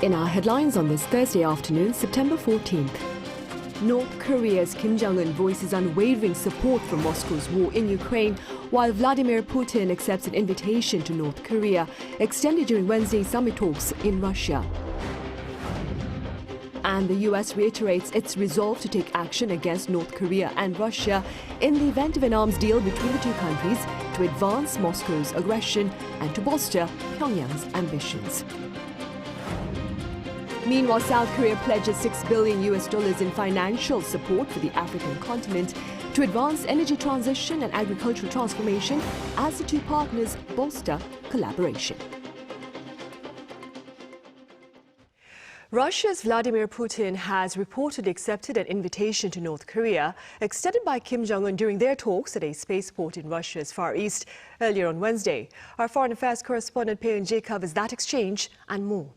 In our headlines on this Thursday afternoon, September 14th. North Korea's Kim Jong-un voices unwavering support for Moscow's war in Ukraine, while Vladimir Putin accepts an invitation to North Korea, extended during Wednesday's summit talks in Russia. And the US reiterates its resolve to take action against North Korea and Russia in the event of an arms deal between the two countries to advance Moscow's aggression and to bolster Pyongyang's ambitions. Meanwhile, South Korea pledges $6 billion in financial support for the African continent to advance energy transition and agricultural transformation as the two partners bolster collaboration. Russia's Vladimir Putin has reportedly accepted an invitation to North Korea, extended by Kim Jong-un during their talks at a spaceport in Russia's Far East earlier on Wednesday. Our foreign affairs correspondent Pei Eun-jae covers that exchange and more.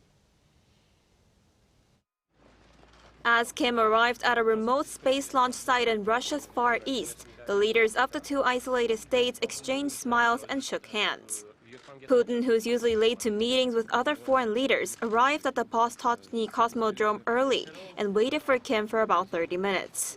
As Kim arrived at a remote space launch site in Russia's Far East, the leaders of the two isolated states exchanged smiles and shook hands. Putin, who's usually late to meetings with other foreign leaders, arrived at the Vostochny Cosmodrome early and waited for Kim for about 30 minutes.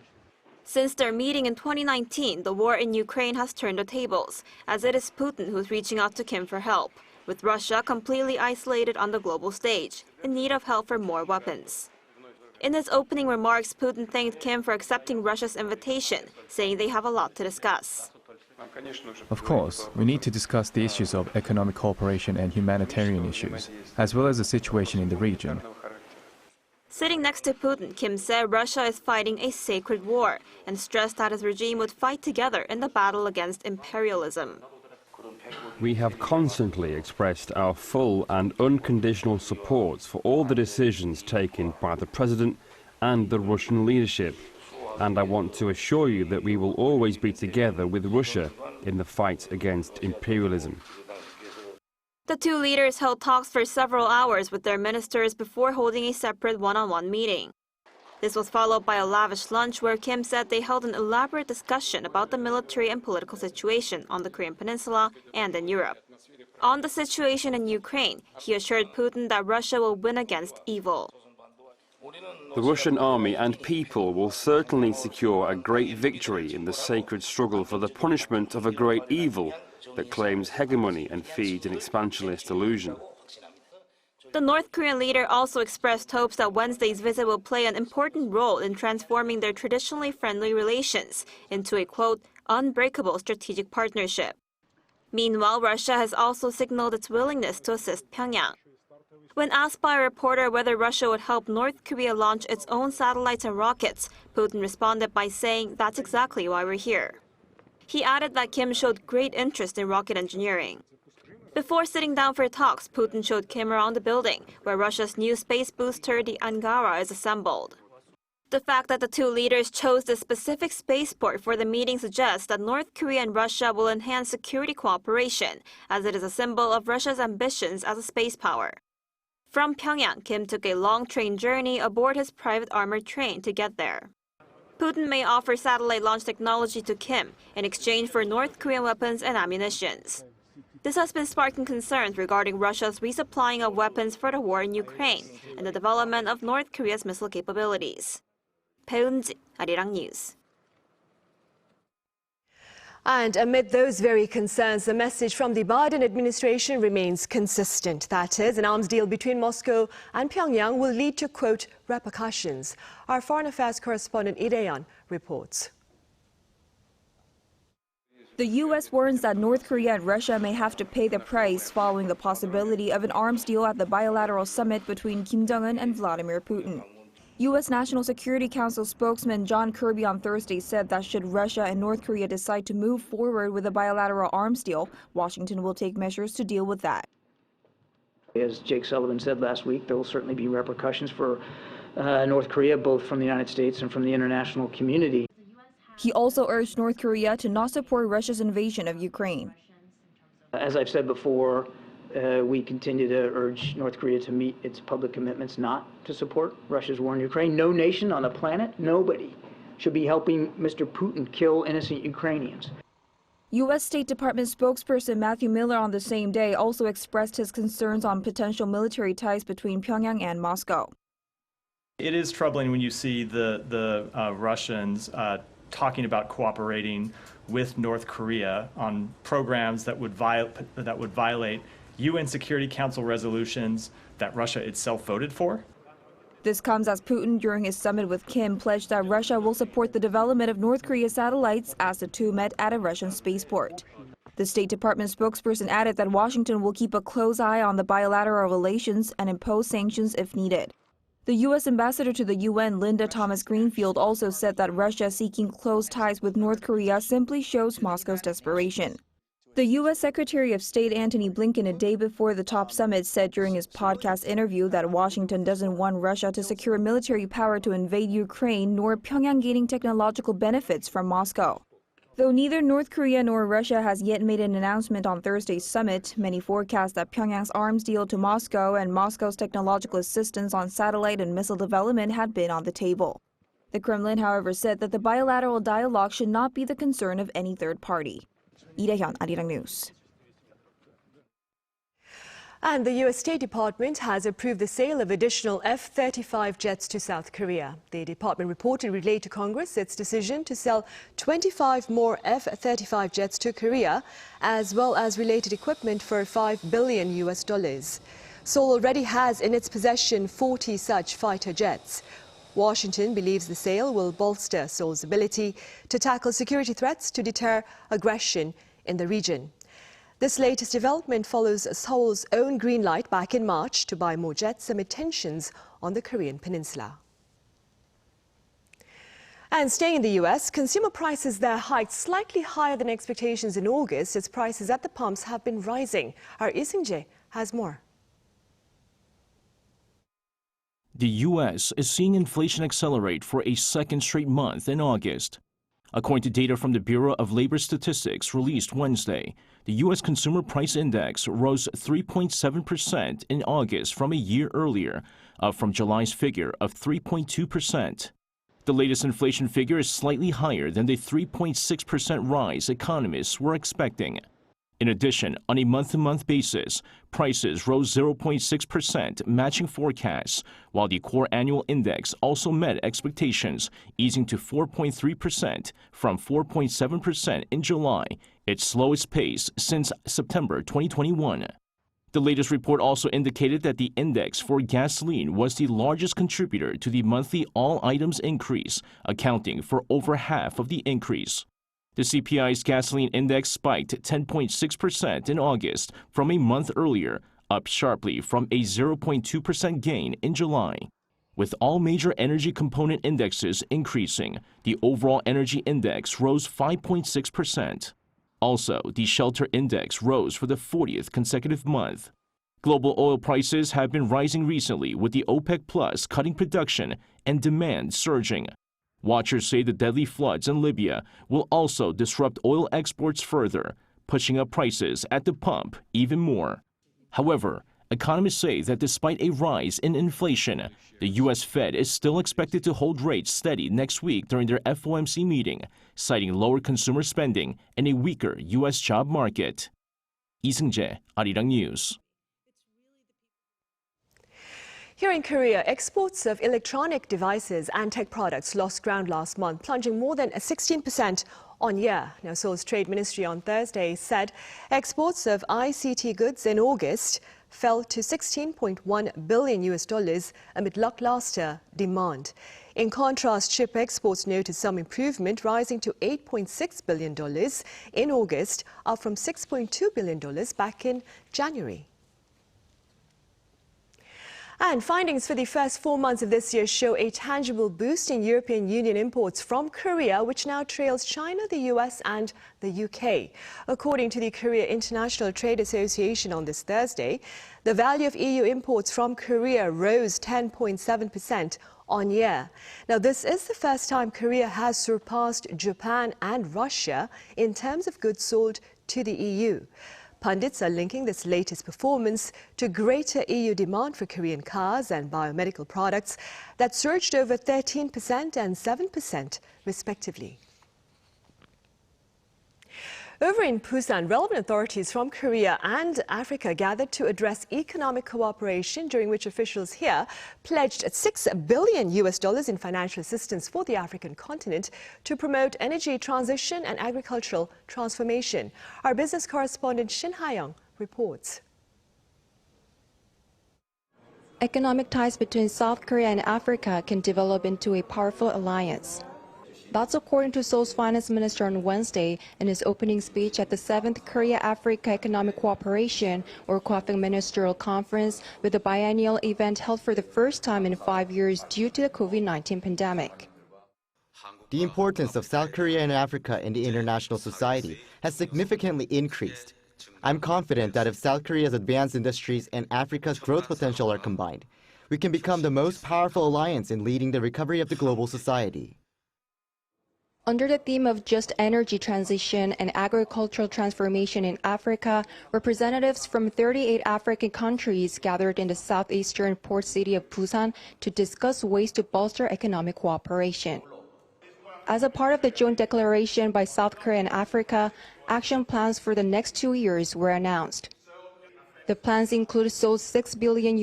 Since their meeting in 2019, the war in Ukraine has turned the tables, as it is Putin who's reaching out to Kim for help, with Russia completely isolated on the global stage, in need of help for more weapons. In his opening remarks, Putin thanked Kim for accepting Russia's invitation, saying they have a lot to discuss. Of course, we need to discuss the issues of economic cooperation and humanitarian issues, as well as the situation in the region. Sitting next to Putin, Kim said Russia is fighting a sacred war and stressed that his regime would fight together in the battle against imperialism. We have constantly expressed our full and unconditional support for all the decisions taken by the President and the Russian leadership, and I want to assure you that we will always be together with Russia in the fight against imperialism. The two leaders held talks for several hours with their ministers before holding a separate one-on-one meeting. This was followed by a lavish lunch where Kim said they held an elaborate discussion about the military and political situation on the Korean Peninsula and in Europe. On the situation in Ukraine, he assured Putin that Russia will win against evil. The Russian army and people will certainly secure a great victory in the sacred struggle for the punishment of a great evil that claims hegemony and feeds an expansionist illusion. The North Korean leader also expressed hopes that Wednesday's visit will play an important role in transforming their traditionally friendly relations into a, quote, unbreakable strategic partnership. Meanwhile, Russia has also signaled its willingness to assist Pyongyang. When asked by a reporter whether Russia would help North Korea launch its own satellites and rockets, Putin responded by saying that's exactly why we're here. He added that Kim showed great interest in rocket engineering. Before sitting down for talks, Putin showed Kim around the building, where Russia's new space booster, the Angara, is assembled. The fact that the two leaders chose this specific spaceport for the meeting suggests that North Korea and Russia will enhance security cooperation, as it is a symbol of Russia's ambitions as a space power. From Pyongyang, Kim took a long train journey aboard his private armored train to get there. Putin may offer satellite launch technology to Kim in exchange for North Korean weapons and ammunitions. This has been sparking concerns regarding Russia's resupplying of weapons for the war in Ukraine and the development of North Korea's missile capabilities. Pei Eun-jae, Arirang News. And amid those very concerns, the message from the Biden administration remains consistent. That is, an arms deal between Moscow and Pyongyang will lead to, quote, repercussions. Our foreign affairs correspondent Lee Dae-yeon reports. The U.S. warns that North Korea and Russia may have to pay the price following the possibility of an arms deal at the bilateral summit between Kim Jong-un and Vladimir Putin. U.S. National Security Council spokesman John Kirby on Thursday said that should Russia and North Korea decide to move forward with a bilateral arms deal, Washington will take measures to deal with that. As Jake Sullivan said last week, there will certainly be repercussions for North Korea, both from the United States and from the international community. He also urged North Korea to not support Russia's invasion of Ukraine. As I've said before, we continue to urge North Korea to meet its public commitments not to support Russia's war in Ukraine. No nation on the planet, nobody, should be helping Mr. Putin kill innocent Ukrainians. U.S. State Department spokesperson Matthew Miller on the same day also expressed his concerns on potential military ties between Pyongyang and Moscow. It is troubling when you see the Russians talking about cooperating with North Korea on programs that would violate UN Security Council resolutions that Russia itself voted for. This comes as Putin, during his summit with Kim, pledged that Russia will support the development of North Korea's satellites as the two met at a Russian spaceport. The State Department spokesperson added that Washington will keep a close eye on the bilateral relations and impose sanctions if needed. The U.S. ambassador to the UN, Linda Thomas-Greenfield, also said that Russia seeking close ties with North Korea simply shows Moscow's desperation. The U.S. Secretary of State Antony Blinken, a day before the top summit, said during his podcast interview that Washington doesn't want Russia to secure military power to invade Ukraine, nor Pyongyang gaining technological benefits from Moscow. Though neither North Korea nor Russia has yet made an announcement on Thursday's summit, many forecast that Pyongyang's arms deal to Moscow and Moscow's technological assistance on satellite and missile development had been on the table. The Kremlin, however, said that the bilateral dialogue should not be the concern of any third party. Lee Dae-hyun, Arirang News. And the U.S. State Department has approved the sale of additional F-35 jets to South Korea. The department reportedly relayed to Congress its decision to sell 25 more F-35 jets to Korea, as well as related equipment for $5 billion. Seoul already has in its possession 40 such fighter jets. Washington believes the sale will bolster Seoul's ability to tackle security threats to deter aggression in the region. This latest development follows Seoul's own green light back in March to buy more jets amid tensions on the Korean peninsula. And staying in the U.S., consumer prices there hiked slightly higher than expectations in August as prices at the pumps have been rising. Our Lee Seung-jae has more. The U.S. is seeing inflation accelerate for a second straight month in August. According to data from the Bureau of Labor Statistics released Wednesday, the U.S. Consumer Price Index rose 3.7% in August from a year earlier, up from July's figure of 3.2%. The latest inflation figure is slightly higher than the 3.6% rise economists were expecting. In addition, on a month-to-month basis, prices rose 0.6%, matching forecasts, while the core annual index also met expectations, easing to 4.3% from 4.7% in July, its slowest pace since September 2021. The latest report also indicated that the index for gasoline was the largest contributor to the monthly all-items increase, accounting for over half of the increase. The CPI's gasoline index spiked 10.6% in August from a month earlier, up sharply from a 0.2% gain in July. With all major energy component indexes increasing, the overall energy index rose 5.6%. Also, the shelter index rose for the 40th consecutive month. Global oil prices have been rising recently, with the OPEC Plus cutting production and demand surging. Watchers say the deadly floods in Libya will also disrupt oil exports further, pushing up prices at the pump even more. However, economists say that despite a rise in inflation, the U.S. Fed is still expected to hold rates steady next week during their FOMC meeting, citing lower consumer spending and a weaker U.S. job market. Lee Seung-jae, Arirang News. Here in Korea, exports of electronic devices and tech products lost ground last month, plunging more than 16% on year. Now, Seoul's Trade Ministry on Thursday said exports of ICT goods in August fell to $16.1 billion amid lackluster demand. In contrast, chip exports noted some improvement, rising to $8.6 billion in August, up from $6.2 billion back in January. And findings for the first 4 months of this year show a tangible boost in European Union imports from Korea, which now trails China, the US and the UK. According to the Korea International Trade Association on this Thursday, the value of EU imports from Korea rose 10.7% on year. Now, this is the first time Korea has surpassed Japan and Russia in terms of goods sold to the EU. Pundits are linking this latest performance to greater EU demand for Korean cars and biomedical products that surged over 13% and 7% respectively. Over in Busan, relevant authorities from Korea and Africa gathered to address economic cooperation, during which officials here pledged $6 billion in financial assistance for the African continent to promote energy transition and agricultural transformation. Our business correspondent Shin Ha-young reports. Economic ties between South Korea and Africa can develop into a powerful alliance. That's according to Seoul's finance minister on Wednesday in his opening speech at the 7th Korea-Africa Economic Cooperation or KOAFEC Ministerial Conference, with a biennial event held for the first time in 5 years due to the COVID-19 pandemic. The importance of South Korea and Africa in the international society has significantly increased. I'm confident that if South Korea's advanced industries and Africa's growth potential are combined, we can become the most powerful alliance in leading the recovery of the global society. Under the theme of just energy transition and agricultural transformation in Africa, representatives from 38 African countries gathered in the southeastern port city of Busan to discuss ways to bolster economic cooperation. As a part of the joint declaration by South Korea and Africa, action plans for the next 2 years were announced. The plans include Seoul's $6 billion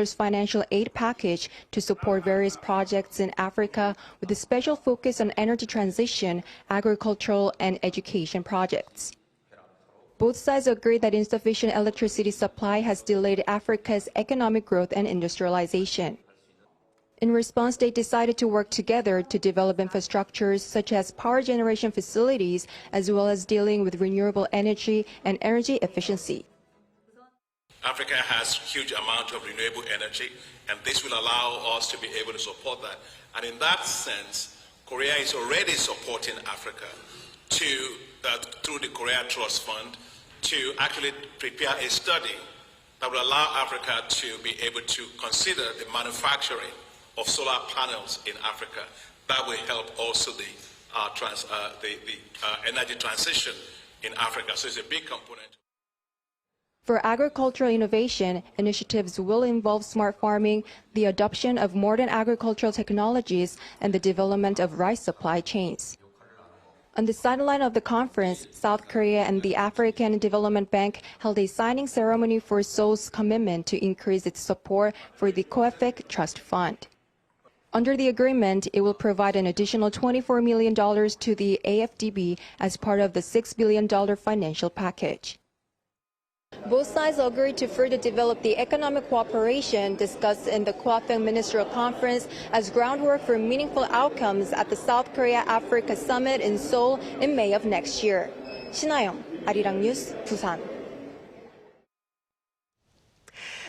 financial aid package to support various projects in Africa, with a special focus on energy transition, agricultural, and education projects. Both sides agree that insufficient electricity supply has delayed Africa's economic growth and industrialization. In response, they decided to work together to develop infrastructures such as power generation facilities, as well as dealing with renewable energy and energy efficiency. Africa has huge amount of renewable energy, and this will allow us to be able to support that. And in that sense, Korea is already supporting Africa through the Korea Trust Fund to actually prepare a study that will allow Africa to be able to consider the manufacturing of solar panels in Africa. That will help also the energy transition in Africa. So it's a big component. For agricultural innovation, initiatives will involve smart farming, the adoption of modern agricultural technologies, and the development of rice supply chains. On the sideline of the conference, South Korea and the African Development Bank held a signing ceremony for Seoul's commitment to increase its support for the KOAFEC Trust Fund. Under the agreement, it will provide an additional $24 million to the AFDB as part of the $6 billion financial package. Both sides agreed to further develop the economic cooperation discussed in the KOAFEC Ministerial Conference as groundwork for meaningful outcomes at the South Korea-Africa Summit in Seoul in May of next year. Shin Ha-young, Arirang News, Busan.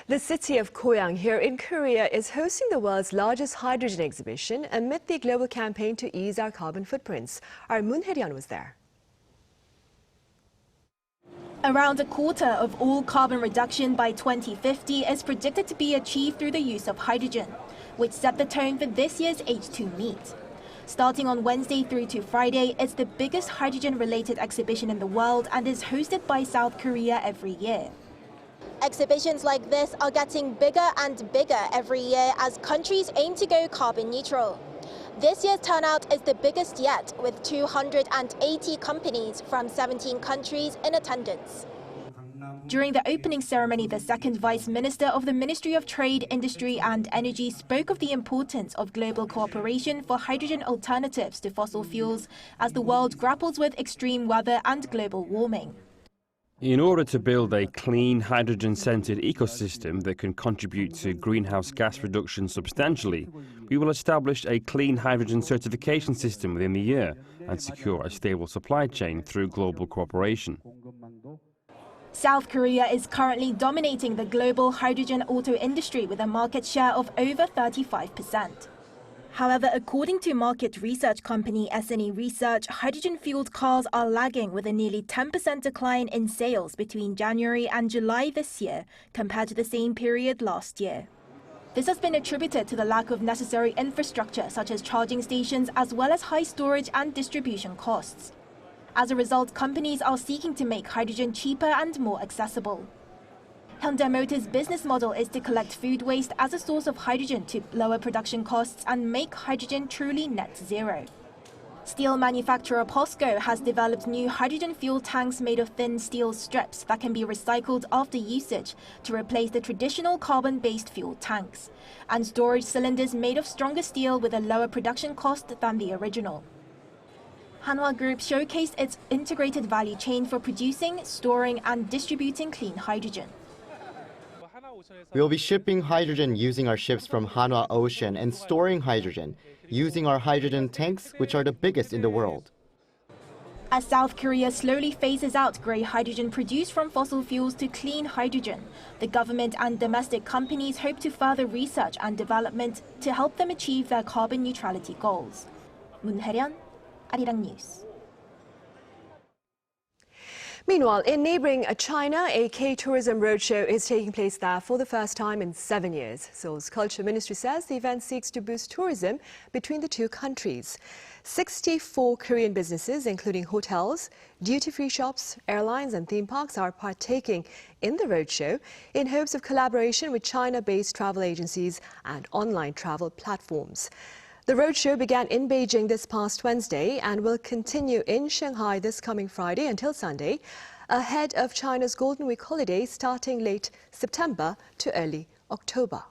The city of Goyang here in Korea is hosting the world's largest hydrogen exhibition amid the global campaign to ease our carbon footprints. Our Moon Hye-ryun was there. Around a quarter of all carbon reduction by 2050 is predicted to be achieved through the use of hydrogen, which set the tone for this year's H2 meet. Starting on Wednesday through to Friday, it's the biggest hydrogen-related exhibition in the world and is hosted by South Korea every year. Exhibitions like this are getting bigger and bigger every year as countries aim to go carbon neutral. This year's turnout is the biggest yet, with 280 companies from 17 countries in attendance. During the opening ceremony, the second Vice Minister of the Ministry of Trade, Industry and Energy spoke of the importance of global cooperation for hydrogen alternatives to fossil fuels as the world grapples with extreme weather and global warming. In order to build a clean, hydrogen-centered ecosystem that can contribute to greenhouse gas reduction substantially, we will establish a clean hydrogen certification system within the year and secure a stable supply chain through global cooperation. South Korea is currently dominating the global hydrogen auto industry with a market share of over 35%. However, according to market research company S&E Research, hydrogen-fueled cars are lagging with a nearly 10% decline in sales between January and July this year compared to the same period last year. This has been attributed to the lack of necessary infrastructure such as charging stations as well as high storage and distribution costs. As a result, companies are seeking to make hydrogen cheaper and more accessible. Hyundai Motor's business model is to collect food waste as a source of hydrogen to lower production costs and make hydrogen truly net zero. Steel manufacturer POSCO has developed new hydrogen fuel tanks made of thin steel strips that can be recycled after usage to replace the traditional carbon-based fuel tanks, and storage cylinders made of stronger steel with a lower production cost than the original. Hanwha Group showcased its integrated value chain for producing, storing and distributing clean hydrogen. We will be shipping hydrogen using our ships from Hanwha Ocean and storing hydrogen using our hydrogen tanks, which are the biggest in the world. As South Korea slowly phases out grey hydrogen produced from fossil fuels to clean hydrogen, the government and domestic companies hope to further research and development to help them achieve their carbon neutrality goals. Moon Hae-ryun, Arirang News. Meanwhile, in neighboring China, a K-tourism roadshow is taking place there for the first time in 7 years. Seoul's Culture Ministry says the event seeks to boost tourism between the two countries. 64 Korean businesses, including hotels, duty-free shops, airlines and theme parks, are partaking in the roadshow in hopes of collaboration with China-based travel agencies and online travel platforms. The roadshow began in Beijing this past Wednesday and will continue in Shanghai this coming Friday until Sunday, ahead of China's Golden Week holiday starting late September to early October.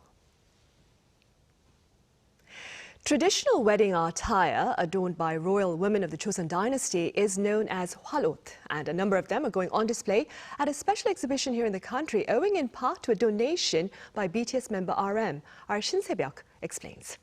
Traditional wedding attire adorned by royal women of the Joseon dynasty is known as Hwarot, and a number of them are going on display at a special exhibition here in the country, owing in part to a donation by BTS member RM. Our Shin Se-byuk explains.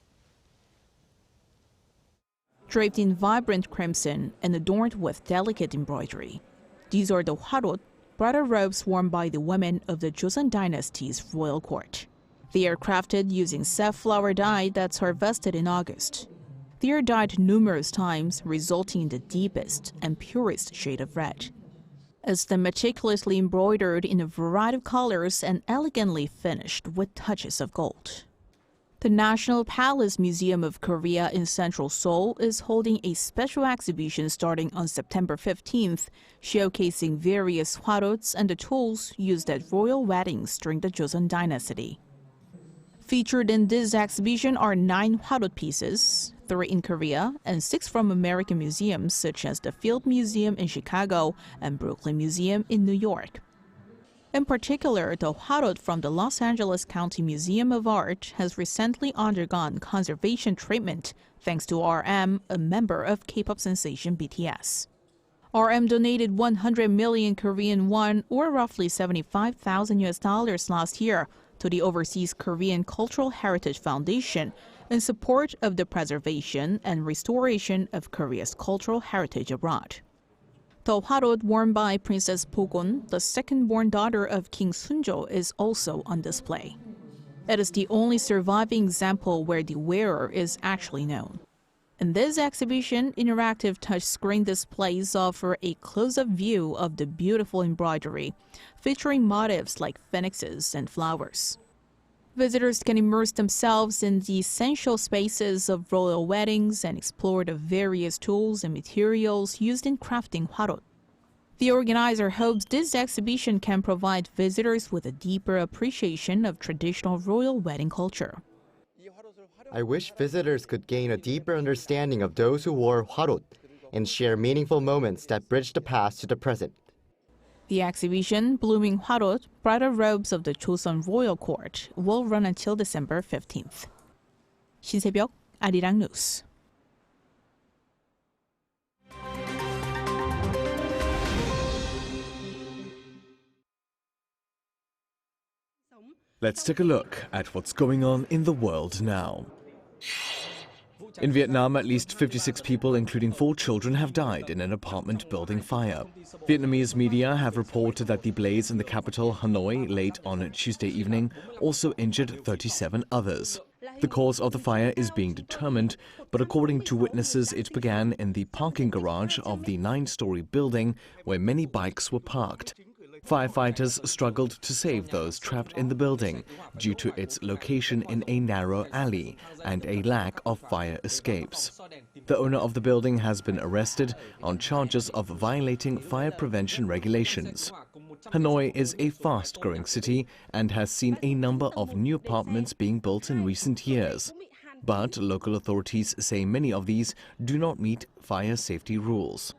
Draped in vibrant crimson and adorned with delicate embroidery. These are the Hwarot, bridal robes worn by the women of the Joseon dynasty's royal court. They are crafted using safflower dye that's harvested in August. They are dyed numerous times, resulting in the deepest and purest shade of red. As they're meticulously embroidered in a variety of colors and elegantly finished with touches of gold. The National Palace Museum of Korea in central Seoul is holding a special exhibition starting on September 15th, showcasing various hwarots and the tools used at royal weddings during the Joseon dynasty. Featured in this exhibition are 9 hwarot pieces, 3 in Korea and 6 from American museums such as the Field Museum in Chicago and Brooklyn Museum in New York. In particular, the Hwarot from the Los Angeles County Museum of Art has recently undergone conservation treatment thanks to RM, a member of K-pop sensation BTS. RM donated 100 million Korean won, or roughly $75,000 last year, to the Overseas Korean Cultural Heritage Foundation in support of the preservation and restoration of Korea's cultural heritage abroad. The Hwarot worn by Princess Pogon, the second-born daughter of King Sunjo, is also on display. It is the only surviving example where the wearer is actually known. In this exhibition, interactive touchscreen displays offer a close-up view of the beautiful embroidery, featuring motifs like phoenixes and flowers. Visitors can immerse themselves in the essential spaces of royal weddings and explore the various tools and materials used in crafting hwarot. The organizer hopes this exhibition can provide visitors with a deeper appreciation of traditional royal wedding culture. I wish visitors could gain a deeper understanding of those who wore hwarot and share meaningful moments that bridge the past to the present. The exhibition, Blooming Hwarot, Bridal Robes of the Joseon Royal Court, will run until December 15th. Shin Se-byuk, Arirang News. Let's take a look at what's going on in the world now. In Vietnam, at least 56 people, including 4 children, have died in an apartment building fire. Vietnamese media have reported that the blaze in the capital, Hanoi, late on Tuesday evening also injured 37 others. The cause of the fire is being determined, but according to witnesses, it began in the parking garage of the 9-story building where many bikes were parked. Firefighters struggled to save those trapped in the building due to its location in a narrow alley and a lack of fire escapes. The owner of the building has been arrested on charges of violating fire prevention regulations. Hanoi is a fast-growing city and has seen a number of new apartments being built in recent years. But local authorities say many of these do not meet fire safety rules.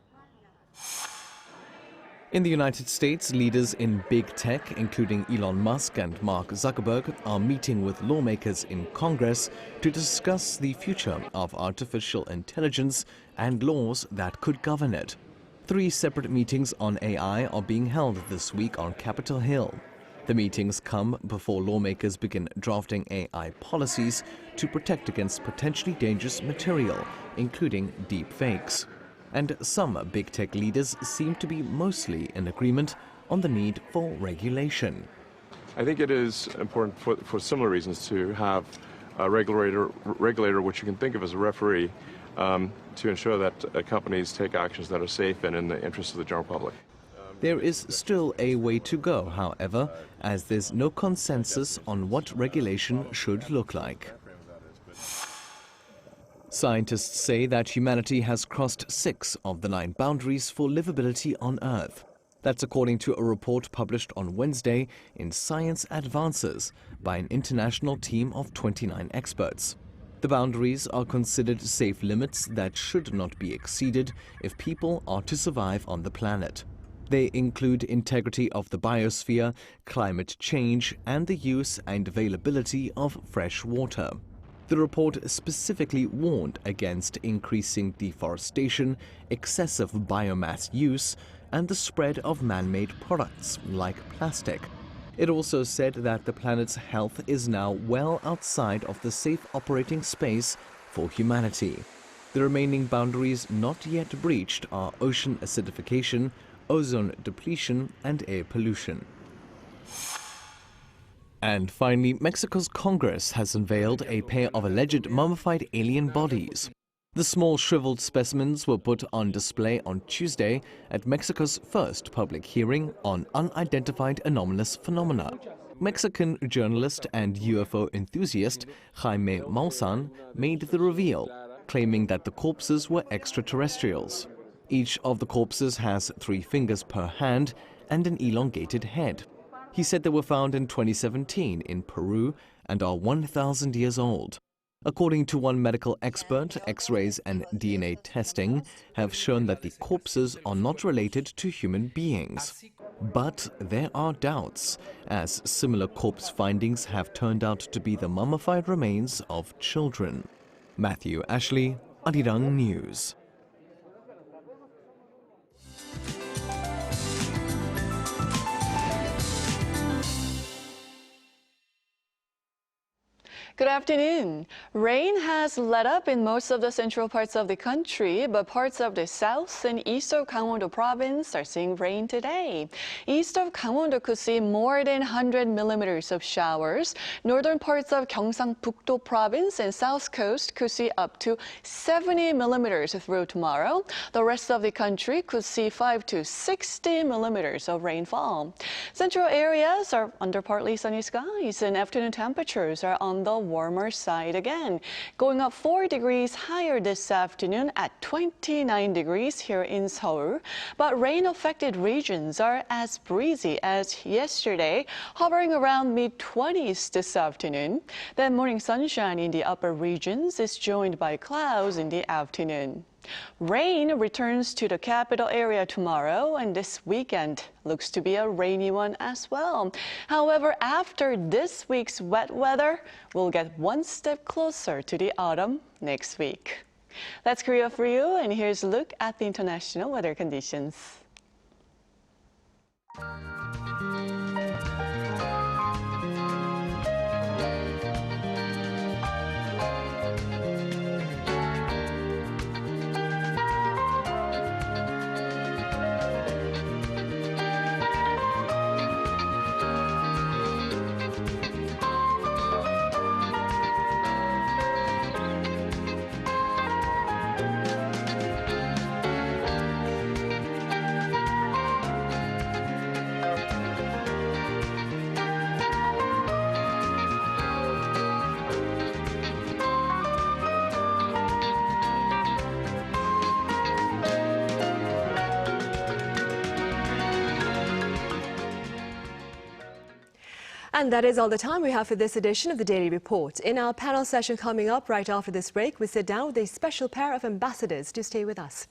In the United States, leaders in big tech, including Elon Musk and Mark Zuckerberg, are meeting with lawmakers in Congress to discuss the future of artificial intelligence and laws that could govern it. 3 separate meetings on AI are being held this week on Capitol Hill. The meetings come before lawmakers begin drafting AI policies to protect against potentially dangerous material, including deep fakes. And some big tech leaders seem to be mostly in agreement on the need for regulation. I think it is important for similar reasons to have a regulator which you can think of as a referee to ensure that companies take actions that are safe and in the interest of the general public. There is still a way to go, however, as there's no consensus on what regulation should look like. Scientists say that humanity has crossed 6 of the 9 boundaries for livability on Earth. That's according to a report published on Wednesday in Science Advances by an international team of 29 experts. The boundaries are considered safe limits that should not be exceeded if people are to survive on the planet. They include integrity of the biosphere, climate change, and the use and availability of fresh water. The report specifically warned against increasing deforestation, excessive biomass use, and the spread of man-made products like plastic. It also said that the planet's health is now well outside of the safe operating space for humanity. The remaining boundaries not yet breached are ocean acidification, ozone depletion, and air pollution. And finally, Mexico's Congress has unveiled a pair of alleged mummified alien bodies. The small shriveled specimens were put on display on Tuesday at Mexico's first public hearing on unidentified anomalous phenomena. Mexican journalist and UFO enthusiast Jaime Maussan made the reveal, claiming that the corpses were extraterrestrials. Each of the corpses has 3 fingers per hand and an elongated head. He said they were found in 2017 in Peru and are 1,000 years old. According to one medical expert, X-rays and DNA testing have shown that the corpses are not related to human beings. But there are doubts, as similar corpse findings have turned out to be the mummified remains of children. Matthew Ashley, Arirang News. Good afternoon. Rain has let up in most of the central parts of the country, but parts of the south and east of Gangwon-do province are seeing rain today. East of Gangwon-do could see more than 100 millimeters of showers. Northern parts of Gyeongsang-Bukdo province and south coast could see up to 70 millimeters through tomorrow. The rest of the country could see 5 to 60 millimeters of rainfall. Central areas are under partly sunny skies, and afternoon temperatures are on the warmer side again, going up 4 degrees higher this afternoon at 29 degrees here in Seoul. But rain-affected regions are as breezy as yesterday, hovering around mid-20s this afternoon. Then morning sunshine in the upper regions is joined by clouds in the afternoon. Rain returns to the capital area tomorrow, and this weekend looks to be a rainy one as well. However, after this week's wet weather, we'll get one step closer to the autumn next week. That's Korea for you, and here's a look at the international weather conditions. And that is all the time we have for this edition of the Daily Report. In our panel session coming up right after this break, we sit down with a special pair of ambassadors. Do stay with us.